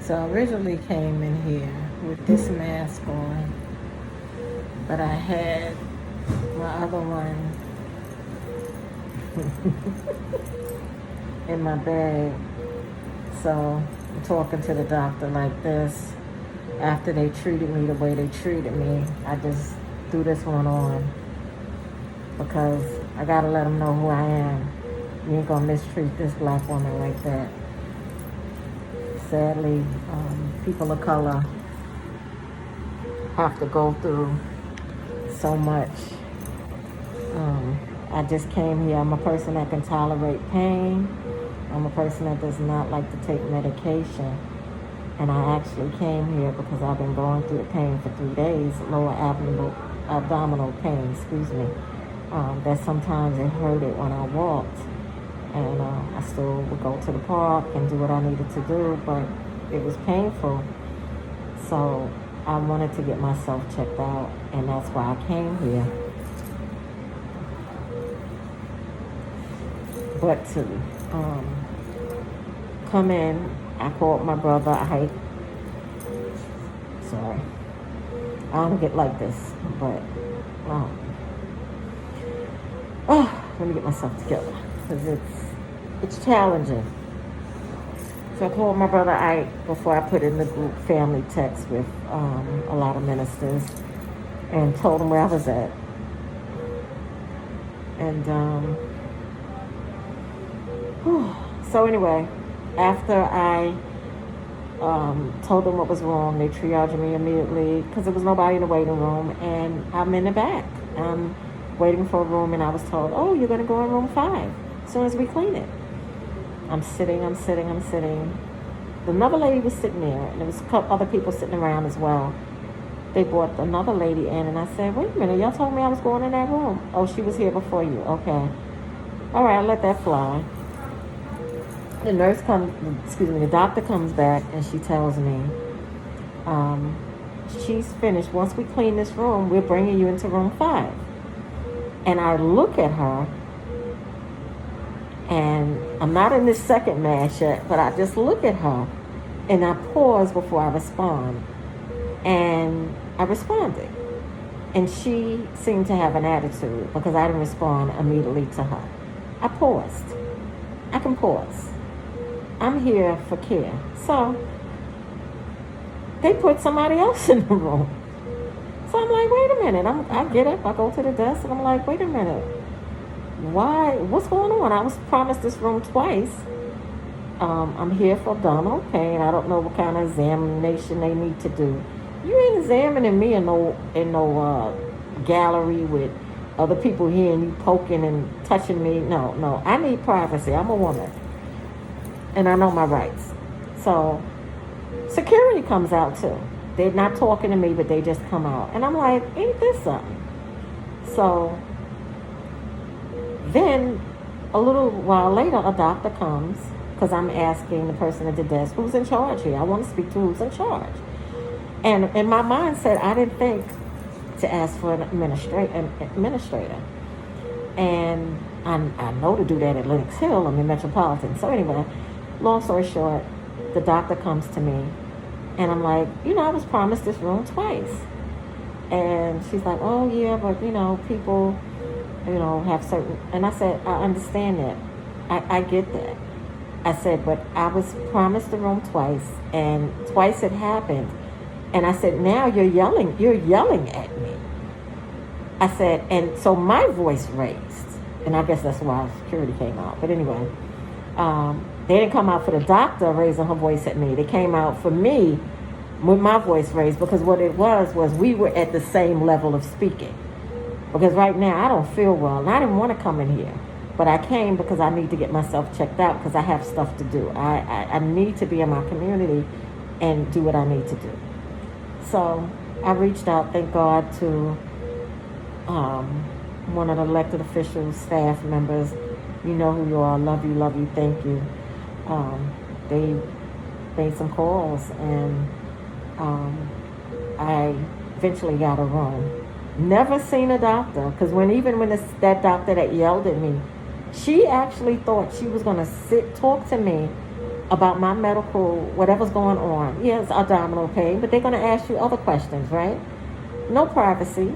So I originally came in here with this mask on, but I had my other one in my bag. So I'm talking to the doctor like this. After they treated me the way they treated me, I just threw this one on because I gotta let them know who I am. You ain't gonna mistreat this black woman like that. Sadly, people of color have to go through so much. I just came here. I'm a person that can tolerate pain. I'm a person that does not like to take medication. And I actually came here because I've been going through the pain for 3 days, lower abdominal pain, that sometimes it hurted when I walked. And I still would go to the park and do what I needed to do, but it was painful. So I wanted to get myself checked out, and that's why I came here. But to come in, I called my brother. Sorry, I don't get like this, but let me get myself together because it's challenging. So I called my brother Ike before I put in the group family text with a lot of ministers and told him where I was at. And so anyway, after I told them what was wrong, they triaged me immediately because there was nobody in the waiting room, and I'm in the back. I'm waiting for a room, and I was told, oh, you're going to go in room 5 as soon as we clean it. I'm sitting. Another lady was sitting there, and there was a couple other people sitting around as well. They brought another lady in, and I said, wait a minute, y'all told me I was going in that room. Oh, she was here before you. Okay. All right, I'll let that fly. The doctor comes back, and she tells me, she's finished. Once we clean this room, we're bringing you into room 5. And I look at her, and I'm not in this second mash yet, but I just look at her, and I pause before I respond. And I responded. And she seemed to have an attitude because I didn't respond immediately to her. I paused. I can pause. I'm here for care. So they put somebody else in the room. So I'm like, wait a minute. I get up, I go to the desk, and I'm like, wait a minute. Why? What's going on? I was promised this room twice. I'm here for abdominal pain. I don't know what kind of examination they need to do. You ain't examining me in no gallery with other people here and you poking and touching me. No. I need privacy. I'm a woman. And I know my rights. So security comes out too. They're not talking to me, but they just come out. And I'm like, ain't this something? So then a little while later, a doctor comes because I'm asking the person at the desk, who's in charge here? I want to speak to who's in charge. And in my mindset, I didn't think to ask for an administrator. And I know to do that at Lenox Hill. I'm in Metropolitan. So anyway, long story short, the doctor comes to me. And I'm like, I was promised this room twice. And she's like, oh, yeah, but, people, have certain... And I said, I understand that. I get that. I said, but I was promised the room twice. And twice it happened. And I said, now you're yelling at me. I said, and so my voice raised. And I guess that's why security came out. But anyway, they didn't come out for the doctor raising her voice at me. They came out for me with my voice raised because what it was we were at the same level of speaking. Because right now I don't feel well and I didn't want to come in here. But I came because I need to get myself checked out because I have stuff to do. I need to be in my community and do what I need to do. So I reached out, thank God, to one of the elected officials, staff members. You know who you are. Love you, thank you. They made some calls, and I eventually got a room. Never seen a doctor, because even when that doctor that yelled at me, she actually thought she was going to talk to me about my medical, whatever's going on. Yes, abdominal pain, but they're going to ask you other questions, right? No privacy.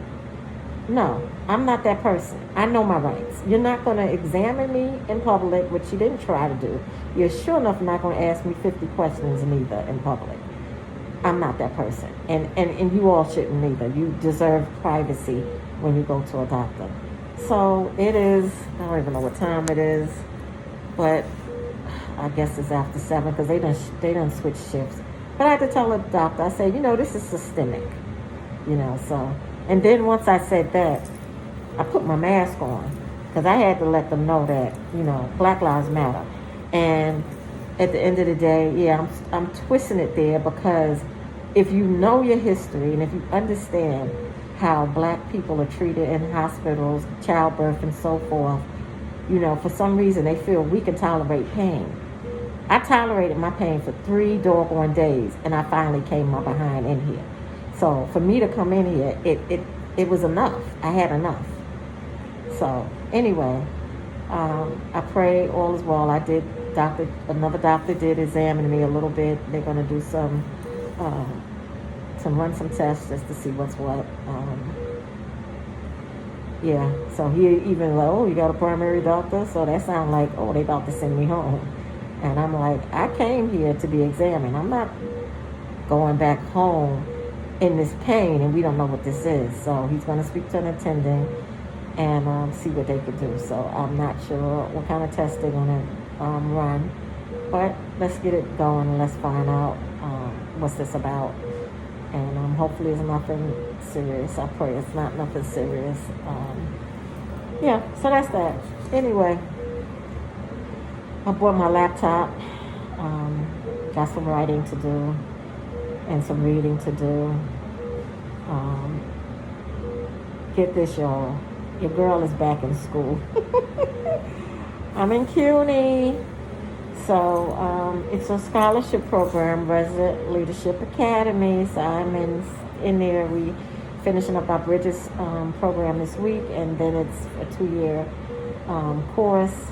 No, I'm not that person. I know my rights. You're not going to examine me in public, which you didn't try to do. You're sure enough not going to ask me 50 questions neither in public. I'm not that person. And you all shouldn't either. You deserve privacy when you go to a doctor. So it is, I don't even know what time it is, but I guess it's after 7 because they done switch shifts. But I had to tell the doctor, I said, this is systemic, so. And then once I said that, I put my mask on because I had to let them know that, Black Lives Matter. And at the end of the day, yeah, I'm twisting it there because if you know your history and if you understand how black people are treated in hospitals, childbirth and so forth, for some reason they feel we can tolerate pain. I tolerated my pain for 3 doggone days and I finally came my behind in here. So for me to come in here, it was enough. I had enough. So anyway, I pray all is well. Another doctor did examine me a little bit. They're going to do run some tests just to see what's what. Yeah, so he even like, you got a primary doctor? So that sounds like, they about to send me home. And I'm like, I came here to be examined. I'm not going back home in this pain and we don't know what this is. So he's going to speak to an attendant and see what they could do. So I'm not sure what kind of test they're going to run. But let's get it going and let's find out what's this about. And hopefully it's nothing serious. I pray it's not nothing serious. Yeah, so that's that. Anyway, I bought my laptop. Got some writing to do and some reading to do. Get this, y'all. Your girl is back in school. I'm in CUNY. So it's a scholarship program, Resident Leadership Academy. So I'm in there. We finishing up our Bridges program this week, and then it's a 2-year course.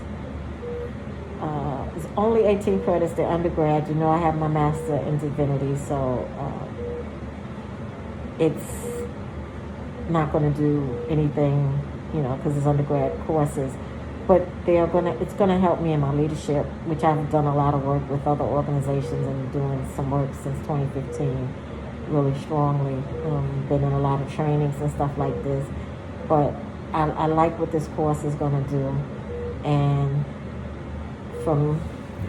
It's only 18 credits. They're undergrad. I have my master in divinity, so it's not going to do anything, because it's undergrad courses. But it's gonna help me in my leadership, which I've done a lot of work with other organizations and doing some work since 2015, really strongly. Been in a lot of trainings and stuff like this. But I like what this course is gonna do, and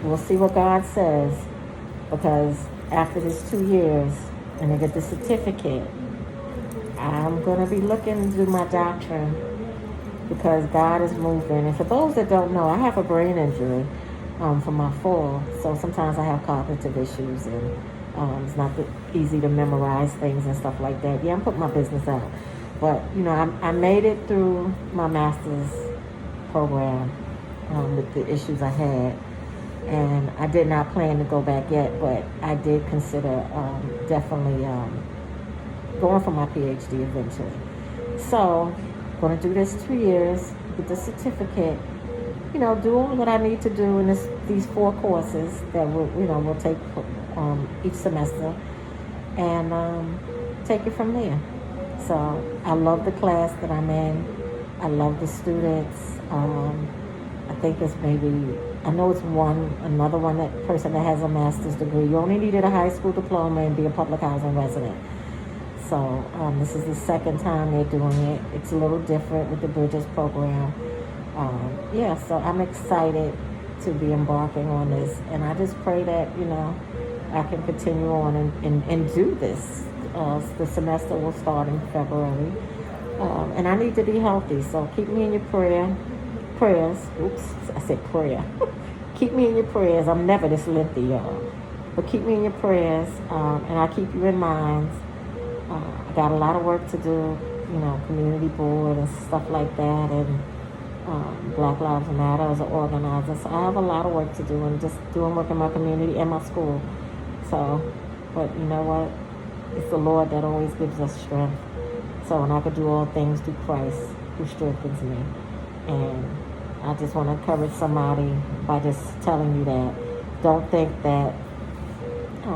we'll see what God says, because after this 2 years and I get the certificate, I'm gonna be looking to do my doctrine. Because God is moving. And for those that don't know, I have a brain injury from my fall. So sometimes I have cognitive issues and it's not easy to memorize things and stuff like that. Yeah, I'm putting my business out. But, I made it through my master's program with the issues I had. And I did not plan to go back yet, but I did consider definitely going for my PhD eventually. So going to do this 2 years, get the certificate, do all that I need to do in these 4 courses that we'll take each semester, and take it from there. So I love the class that I'm in. I love the students. I think it's I know it's another person that has a master's degree. You only needed a high school diploma and be a public housing resident. So this is the second time they're doing it. It's a little different with the Bridges program. So I'm excited to be embarking on this. And I just pray that, I can continue on and do this. The semester will start in February. And I need to be healthy. So keep me in your prayers. Oops, I said prayer. Keep me in your prayers. I'm never this lengthy, y'all. But keep me in your prayers. And I keep you in mind. I got a lot of work to do, community board and stuff like that, and Black Lives Matter as an organizer. So I have a lot of work to do, and just doing work in my community and my school. So, but you know what? It's the Lord that always gives us strength. So, and I could do all things through Christ who strengthens me. And I just want to encourage somebody by just telling you that don't think that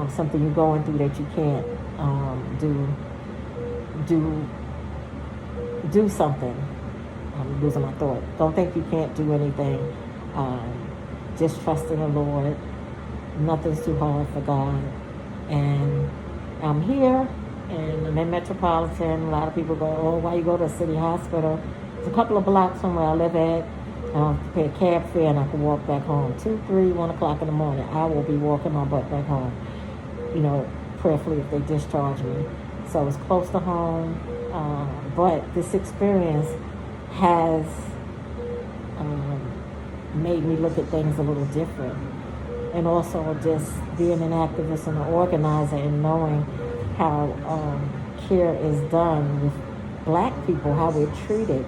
something you're going through that you can't do something. I'm losing my thought. Don't think you can't do anything. Just trust in the Lord. Nothing's too hard for God. And I'm here, and I'm in Metropolitan. A lot of people go, oh, why you go to a city hospital? It's a couple of blocks from where I live at. I don't have to pay a cab fare, and I can walk back home. 2, 3, 1 o'clock in the morning, I will be walking my butt back home. Prayerfully if they discharge me. So it's close to home. But this experience has made me look at things a little different. And also just being an activist and an organizer and knowing how care is done with black people, how we're treated.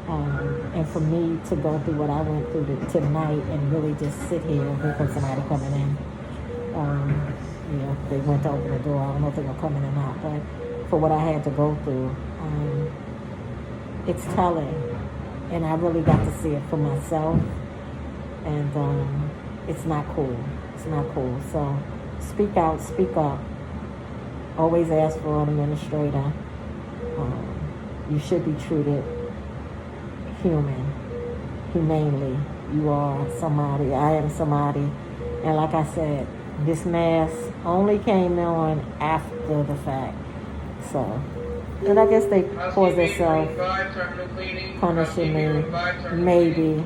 And for me to go through what I went through tonight and really just sit here and wait for somebody coming in. They went to open the door. I don't know if they were coming or not, but for what I had to go through, it's telling. And I really got to see it for myself. And it's not cool. It's not cool. So speak out, speak up. Always ask for an administrator. You should be treated humanely. You are somebody. I am somebody. And like I said, this mask only came on after the fact. So, and I guess they caused themselves punishing me, maybe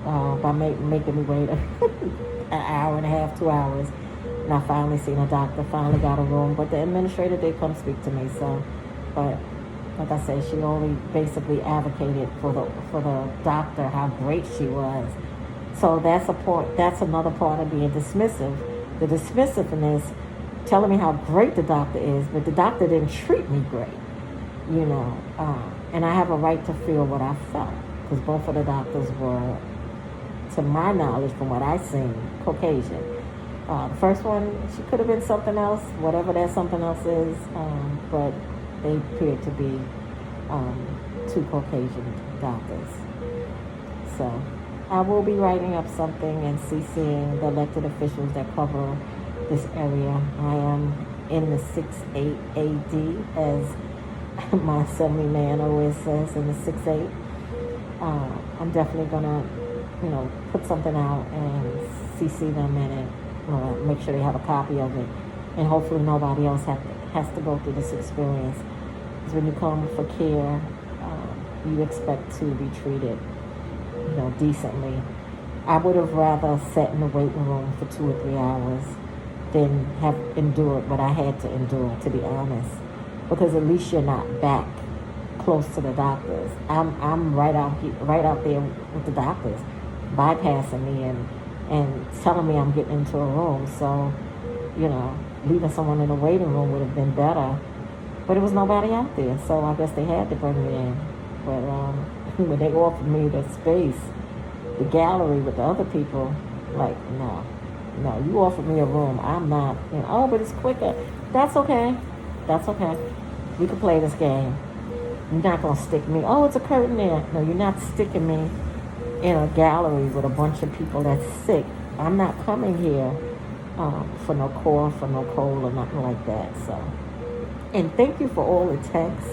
by making me wait an hour and a half, 2 hours. And I finally seen a doctor, finally got a room. But the administrator did come speak to me. So, but like I said, she only basically advocated for the doctor, how great she was. So that's another part of being dismissive. The dismissiveness, telling me how great the doctor is, but the doctor didn't treat me great, and I have a right to feel what I felt, because both of the doctors were, to my knowledge, from what I've seen, Caucasian. The first one, she could have been something else, whatever that something else is, but they appeared to be two Caucasian doctors. So I will be writing up something and CCing the elected officials that cover this area. I am in the 6'8" AD, as my assemblyman always says, in the 6'8". I'm definitely gonna, put something out and CC them in it, make sure they have a copy of it, and hopefully nobody else has to go through this experience. Because when you come for care, you expect to be treated decently. I would have rather sat in the waiting room for 2 or 3 hours than have endured what I had to endure, to be honest. Because at least you're not back close to the doctors. I'm right out there with the doctors, bypassing me and telling me I'm getting into a room. So, leaving someone in the waiting room would have been better. But there was nobody out there, so I guess they had to bring me in. But when they offered me the space, the gallery with the other people, like, no, you offered me a room. I'm not, but it's quicker. That's okay. We can play this game. You're not going to stick me. Oh, it's a curtain there. No, you're not sticking me in a gallery with a bunch of people that's sick. I'm not coming here for no cough, for no cold, or nothing like that. So, and thank you for all the texts.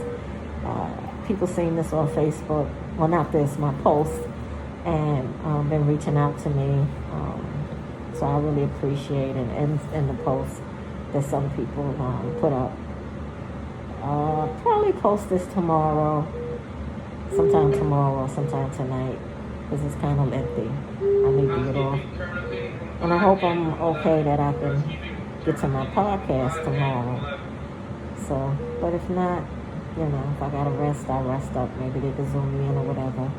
People seeing this on Facebook. Well, not this, my post. And been reaching out to me. So I really appreciate it. And the post that some people put up. Probably post this tomorrow. Sometime tomorrow, sometime tonight. Because it's kind of lengthy. I need to get off. And I hope I'm okay that I can get to my podcast tomorrow. So, but if not, if I gotta rest, I'll rest up. Maybe they can Zoom me in or whatever.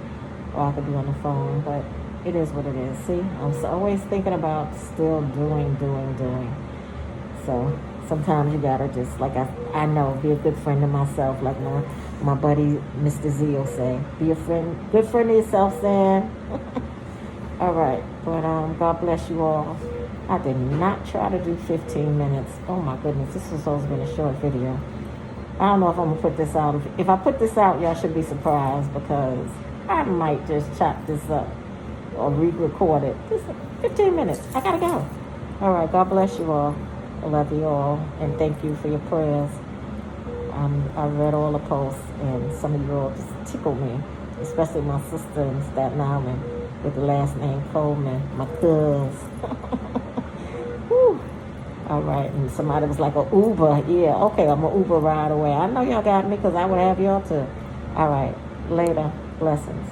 Or I could be on the phone. But it is what it is. See, I'm always thinking about still doing. So sometimes you gotta just, like I know, be a good friend to myself. Like my buddy Mr. Z will say, be a good friend to yourself, Sam. All right, but God bless you all. I did not try to do 15 minutes. Oh my goodness, this was supposed to be a short video. I don't know if I'm gonna put this out. If I put this out, y'all should be surprised, because I might just chop this up or re-record it. Just 15 minutes. I gotta go. All right. God bless you all. I love you all, and thank you for your prayers. I read all the posts, and some of you all just tickled me, especially my sister in Staten Island with the last name Coleman, my cuz. Whew. All right, and somebody was like a Uber. Yeah, okay, I'm a Uber right away. I know y'all got me because I would have y'all too. All right, later. Blessings.